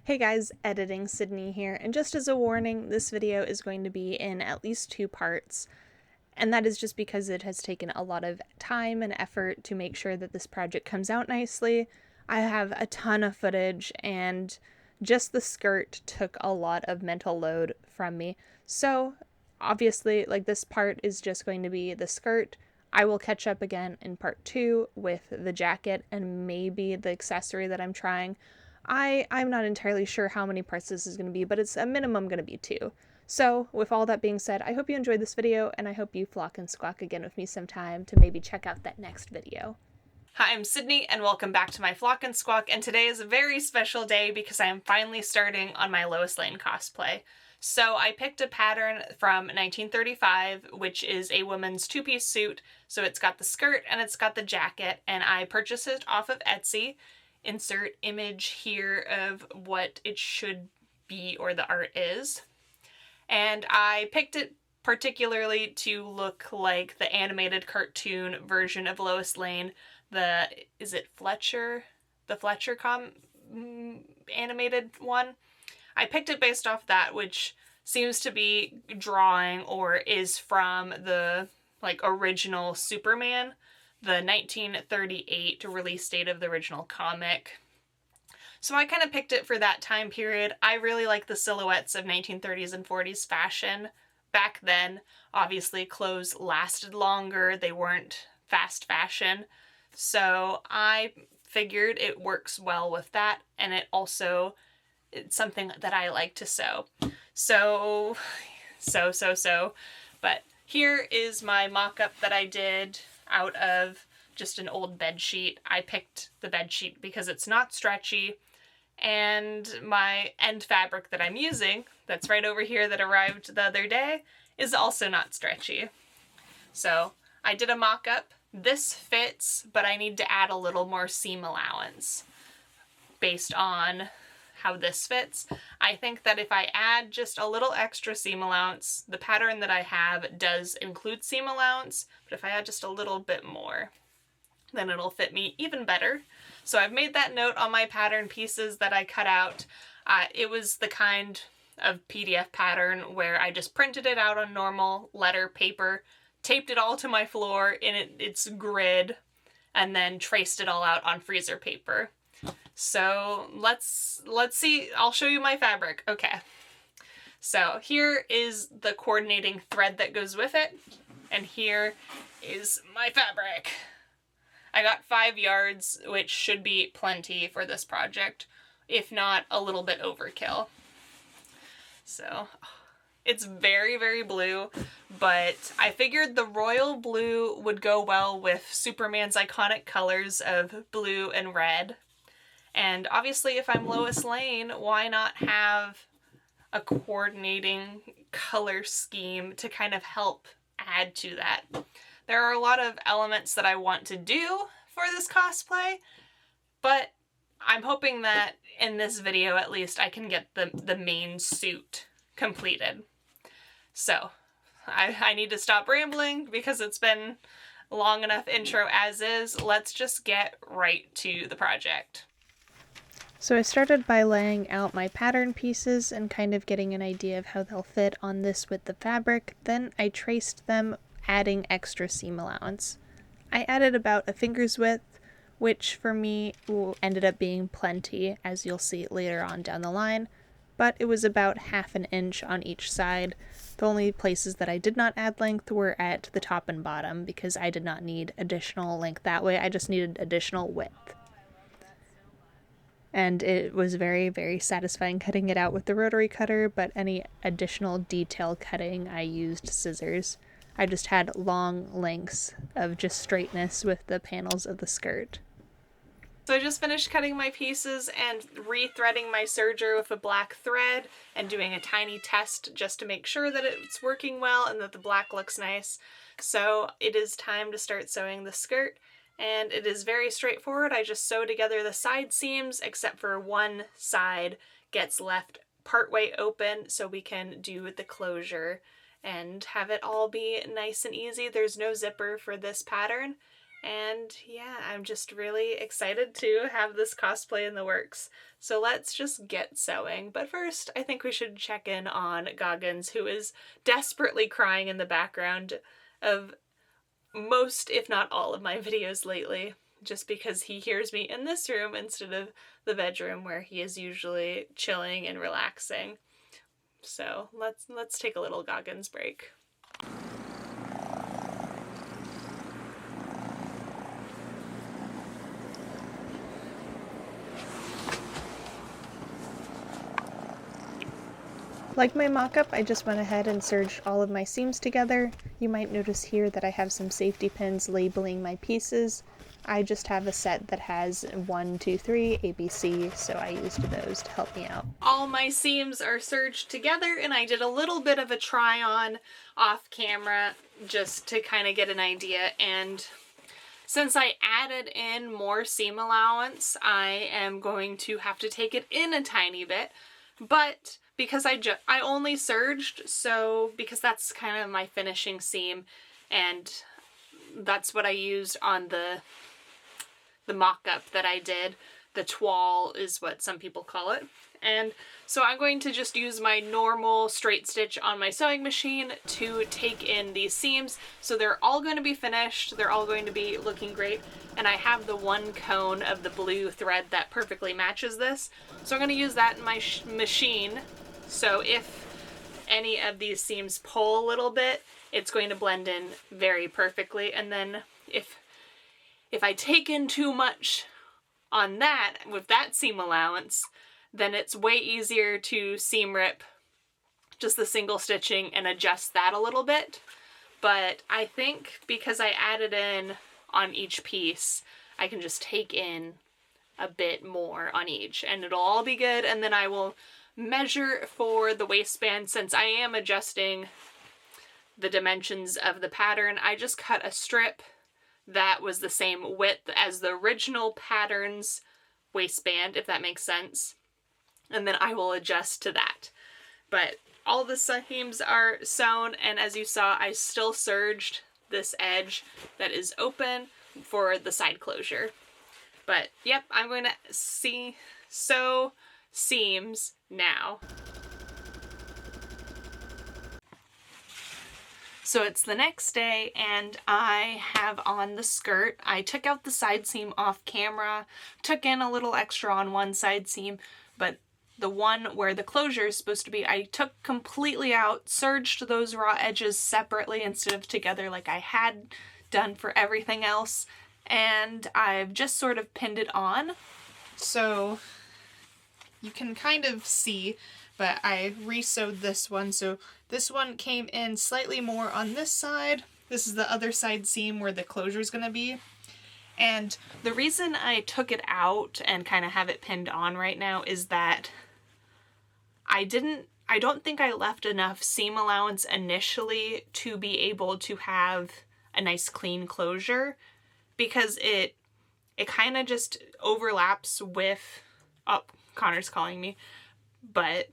Hey guys, Editing Sydney here, and just as a warning, this video is going to be in at least 2 parts, and that is just because it has taken a lot of time and effort to make sure that this project comes out nicely. I have a ton of footage, and just the skirt took a lot of mental load from me. So, obviously, this part is just going to be the skirt. I will catch up again in part 2 with the jacket and maybe the accessory that I'm trying. I'm not entirely sure how many parts this is going to be, but it's a minimum going to be 2. So, with all that being said, I hope you enjoyed this video, and I hope you flock and squawk again with me sometime to maybe check out that next video. Hi, I'm Sydney, and welcome back to my Flock and Squawk, and today is a very special day because I am finally starting on my Lois Lane cosplay. So I picked a pattern from 1935, which is a woman's two-piece suit, so it's got the skirt and it's got the jacket, and I purchased it off of Etsy. Insert image here of what it should be or the art is. And I picked it particularly to look like the animated cartoon version of Lois Lane. Is it Fletcher? The Fletcher animated one? I picked it based off that, which seems to be drawing or is from the original Superman, the 1938 release date of the original comic. So I kind of picked it for that time period. I really like the silhouettes of 1930s and 40s fashion. Back then, obviously, clothes lasted longer. They weren't fast fashion. So I figured it works well with that, and it's something that I like to sew. But here is my mock-up that I did out of just an old bed sheet. I picked the bed sheet because it's not stretchy, and my end fabric that I'm using, that's right over here that arrived the other day, is also not stretchy. So I did a mock-up. This fits, but I need to add a little more seam allowance based on how this fits. I think that if I add just a little extra seam allowance, the pattern that I have does include seam allowance, but if I add just a little bit more, then it'll fit me even better. So I've made that note on my pattern pieces that I cut out. It was the kind of PDF pattern where I just printed it out on normal letter paper, taped it all to my floor in its grid, and then traced it all out on freezer paper. So let's see. I'll show you my fabric. Okay. So here is the coordinating thread that goes with it, and here is my fabric. I got 5 yards, which should be plenty for this project, if not a little bit overkill. So it's very, very blue, but I figured the royal blue would go well with Superman's iconic colors of blue and red. And obviously, if I'm Lois Lane, why not have a coordinating color scheme to kind of help add to that? There are a lot of elements that I want to do for this cosplay, but I'm hoping that in this video, at least, I can get the main suit completed. So I need to stop rambling because it's been a long enough intro as is. Let's just get right to the project. So I started by laying out my pattern pieces and kind of getting an idea of how they'll fit on this with the fabric. Then I traced them, adding extra seam allowance. I added about a finger's width, which for me ended up being plenty, as you'll see later on down the line, but it was about 1/2 inch on each side. The only places that I did not add length were at the top and bottom because I did not need additional length that way. I just needed additional width. And it was very, very satisfying cutting it out with the rotary cutter, but any additional detail cutting, I used scissors. I just had long lengths of just straightness with the panels of the skirt. So I just finished cutting my pieces and rethreading my serger with a black thread and doing a tiny test just to make sure that it's working well and that the black looks nice. So it is time to start sewing the skirt. And it is very straightforward. I just sew together the side seams, except for one side gets left partway open so we can do the closure and have it all be nice and easy. There's no zipper for this pattern, And yeah, I'm just really excited to have this cosplay in the works. So let's just get sewing. But first, I think we should check in on Goggins, who is desperately crying in the background of most, if not all, of my videos lately, just because he hears me in this room instead of the bedroom where he is usually chilling and relaxing. So let's take a little Goggins break. Like my mock-up, I just went ahead and serged all of my seams together. You might notice here that I have some safety pins labeling my pieces. I just have a set that has 1, 2, 3, ABC, so I used those to help me out. All my seams are serged together, and I did a little bit of a try-on off camera just to kind of get an idea, and since I added in more seam allowance, I am going to have to take it in a tiny bit, but because I only serged, so because that's kind of my finishing seam, and that's what I used on the mock-up that I did. The toile is what some people call it. And so I'm going to just use my normal straight stitch on my sewing machine to take in these seams. So they're all going to be finished. They're all going to be looking great. And I have the one cone of the blue thread that perfectly matches this. So I'm going to use that in my machine. So if any of these seams pull a little bit, it's going to blend in very perfectly. And then if I take in too much on that, with that seam allowance, then it's way easier to seam rip just the single stitching and adjust that a little bit. But I think because I added in on each piece, I can just take in a bit more on each and it'll all be good. And then I will measure for the waistband. Since I am adjusting the dimensions of the pattern, I just cut a strip that was the same width as the original pattern's waistband, if that makes sense. And then I will adjust to that. But all the seams are sewn, and as you saw, I still serged this edge that is open for the side closure. But yep, I'm going to sew seams now. So it's the next day and I have on the skirt. I took out the side seam off camera, took in a little extra on one side seam, but the one where the closure is supposed to be, I took completely out, serged those raw edges separately instead of together like I had done for everything else, and I've just sort of pinned it on. So you can kind of see, but I re-sewed this one, so this one came in slightly more on this side. This is the other side seam where the closure is going to be. And the reason I took it out and kind of have it pinned on right now is that I don't think I left enough seam allowance initially to be able to have a nice clean closure, because it kind of just overlaps with, oh, Connor's calling me, but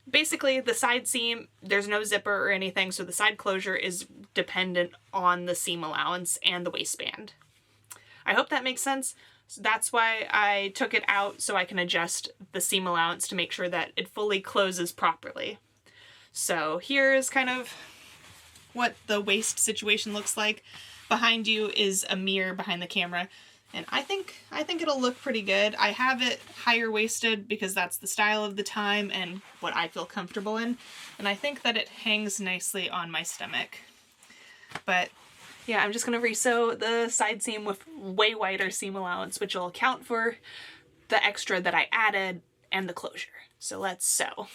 basically the side seam, there's no zipper or anything, so the side closure is dependent on the seam allowance and the waistband. I hope that makes sense. So that's why I took it out, so I can adjust the seam allowance to make sure that it fully closes properly. So here is kind of what the waist situation looks like. Behind you is a mirror behind the camera, and I think it'll look pretty good. I have it higher waisted because that's the style of the time and what I feel comfortable in, and I think that it hangs nicely on my stomach. But yeah, I'm just going to re-sew the side seam with way wider seam allowance, which will account for the extra that I added and the closure. So let's sew.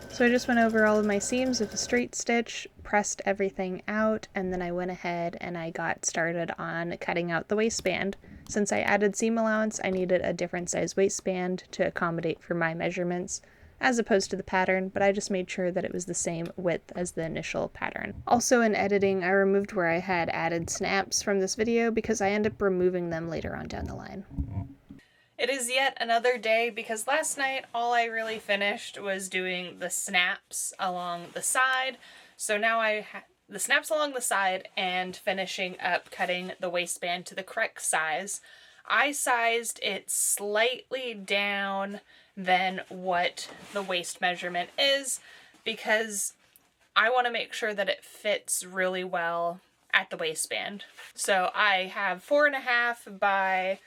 So I just went over all of my seams with a straight stitch, pressed everything out, and then I went ahead and I got started on cutting out the waistband. Since I added seam allowance, I needed a different size waistband to accommodate for my measurements, as opposed to the pattern, but I just made sure that it was the same width as the initial pattern. Also in editing, I removed where I had added snaps from this video because I end up removing them later on down the line. It is yet another day because last night all I really finished was doing the snaps along the side. So now the snaps along the side and finishing up cutting the waistband to the correct size. I sized it slightly down than what the waist measurement is because I want to make sure that it fits really well at the waistband. So I have 4.5 by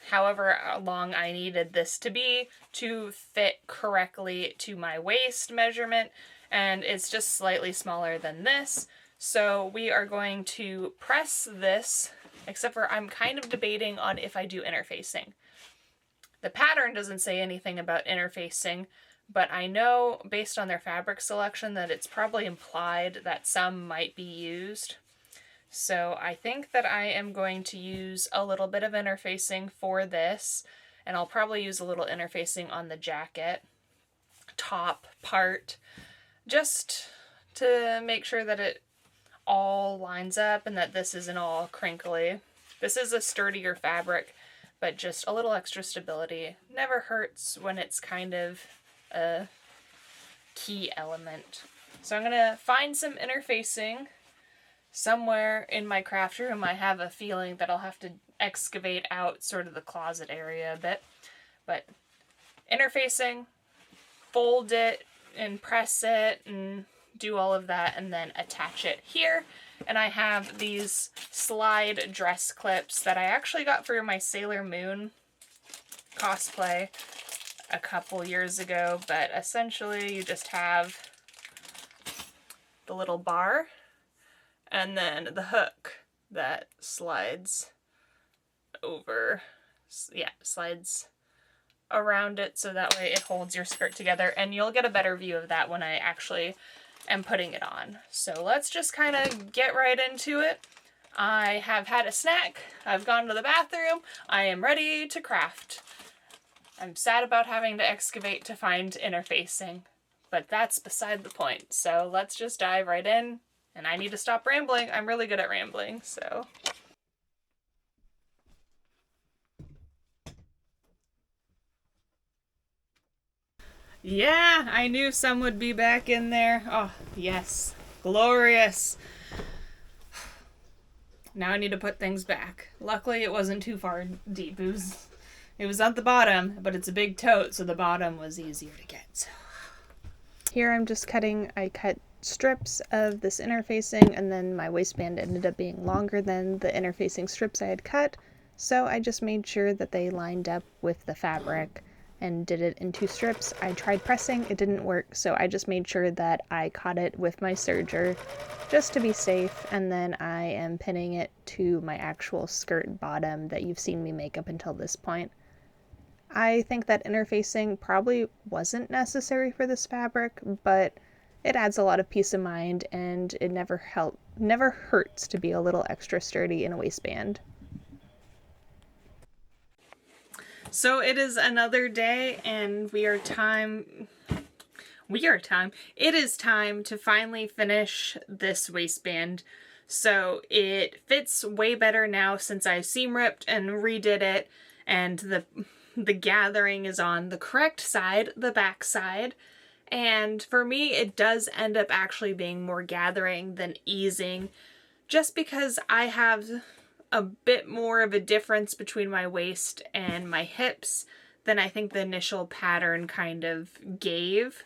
however long I needed this to be to fit correctly to my waist measurement, and it's just slightly smaller than this. So we are going to press this, except for I'm kind of debating on if I do interfacing. The pattern doesn't say anything about interfacing, but I know based on their fabric selection that it's probably implied that some might be used. So I think that I am going to use a little bit of interfacing for this, and I'll probably use a little interfacing on the jacket top part, just to make sure that it all lines up and that this isn't all crinkly. This is a sturdier fabric, but just a little extra stability never hurts when it's kind of a key element. So I'm gonna find some interfacing somewhere in my craft room. I have a feeling that I'll have to excavate out sort of the closet area a bit, but interfacing, fold it and press it and do all of that and then attach it here. And I have these slide dress clips that I actually got for my Sailor Moon cosplay a couple years ago, but essentially you just have the little bar and then the hook that slides over, yeah, slides around it so that way it holds your skirt together, and you'll get a better view of that when I actually am putting it on. So let's just kind of get right into it. I have had a snack, I've gone to the bathroom, I am ready to craft. I'm sad about having to excavate to find interfacing, but that's beside the point. So let's just dive right in, and I need to stop rambling. I'm really good at rambling, so. Yeah, I knew some would be back in there. Oh, yes. Glorious. Now I need to put things back. Luckily, it wasn't too far deep. It was at the bottom, but it's a big tote, so the bottom was easier to get. So. Here I'm just I cut strips of this interfacing, and then my waistband ended up being longer than the interfacing strips I had cut, so I just made sure that they lined up with the fabric and did it in 2 strips. I tried pressing, it didn't work, so I just made sure that I caught it with my serger just to be safe, and then I am pinning it to my actual skirt bottom that you've seen me make up until this point. I think that interfacing probably wasn't necessary for this fabric, but it adds a lot of peace of mind, and it never hurts to be a little extra sturdy in a waistband. So it is another day, and it is time to finally finish this waistband. So it fits way better now since I seam ripped and redid it, and the gathering is on the correct side, the back side. And for me, it does end up actually being more gathering than easing, just because I have a bit more of a difference between my waist and my hips than I think the initial pattern kind of gave.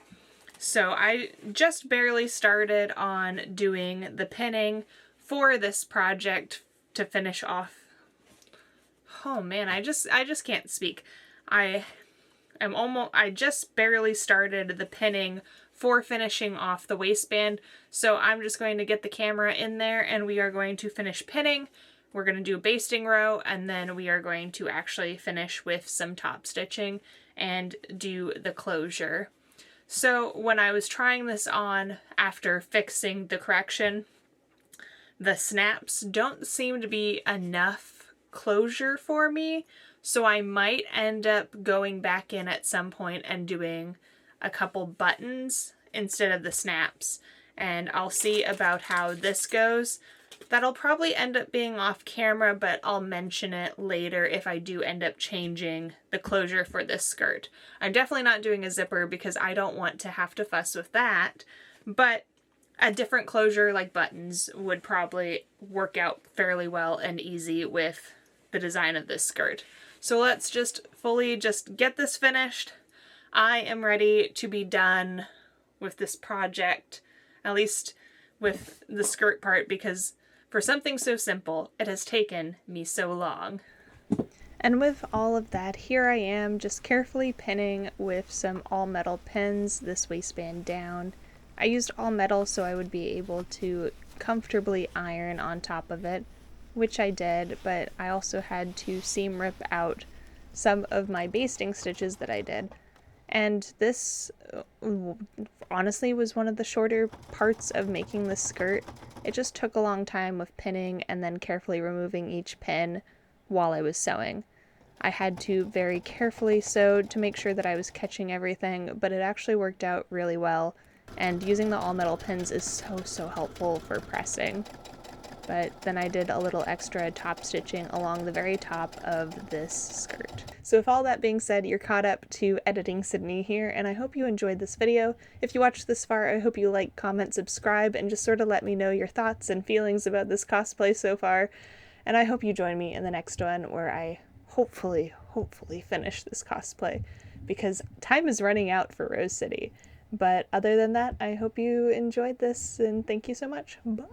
So I just barely started on doing the pinning for this project to finish off. Oh man, I just can't speak. I just barely started the pinning for finishing off the waistband, so I'm just going to get the camera in there and we are going to finish pinning. We're going to do a basting row, and then we are going to actually finish with some top stitching and do the closure. So when I was trying this on after fixing the correction, the snaps don't seem to be enough closure for me, so I might end up going back in at some point and doing a couple buttons instead of the snaps, and I'll see about how this goes. That'll probably end up being off camera, but I'll mention it later if I do end up changing the closure for this skirt. I'm definitely not doing a zipper because I don't want to have to fuss with that, but a different closure like buttons would probably work out fairly well and easy with the design of this skirt. So let's just fully just get this finished. I am ready to be done with this project, at least with the skirt part, because for something so simple, it has taken me so long. And with all of that, here I am just carefully pinning with some all metal pins this waistband down. I used all metal so I would be able to comfortably iron on top of it, which I did, but I also had to seam rip out some of my basting stitches that I did. And this honestly was one of the shorter parts of making this skirt. It just took a long time with pinning and then carefully removing each pin while I was sewing. I had to very carefully sew to make sure that I was catching everything, but it actually worked out really well, and using the all metal pins is so helpful for pressing. But then I did a little extra top stitching along the very top of this skirt. So with all that being said, you're caught up to editing Sydney here, and I hope you enjoyed this video. If you watched this far, I hope you like, comment, subscribe, and just sort of let me know your thoughts and feelings about this cosplay so far. And I hope you join me in the next one where I hopefully finish this cosplay, because time is running out for Rose City. But other than that, I hope you enjoyed this, and thank you so much. Bye!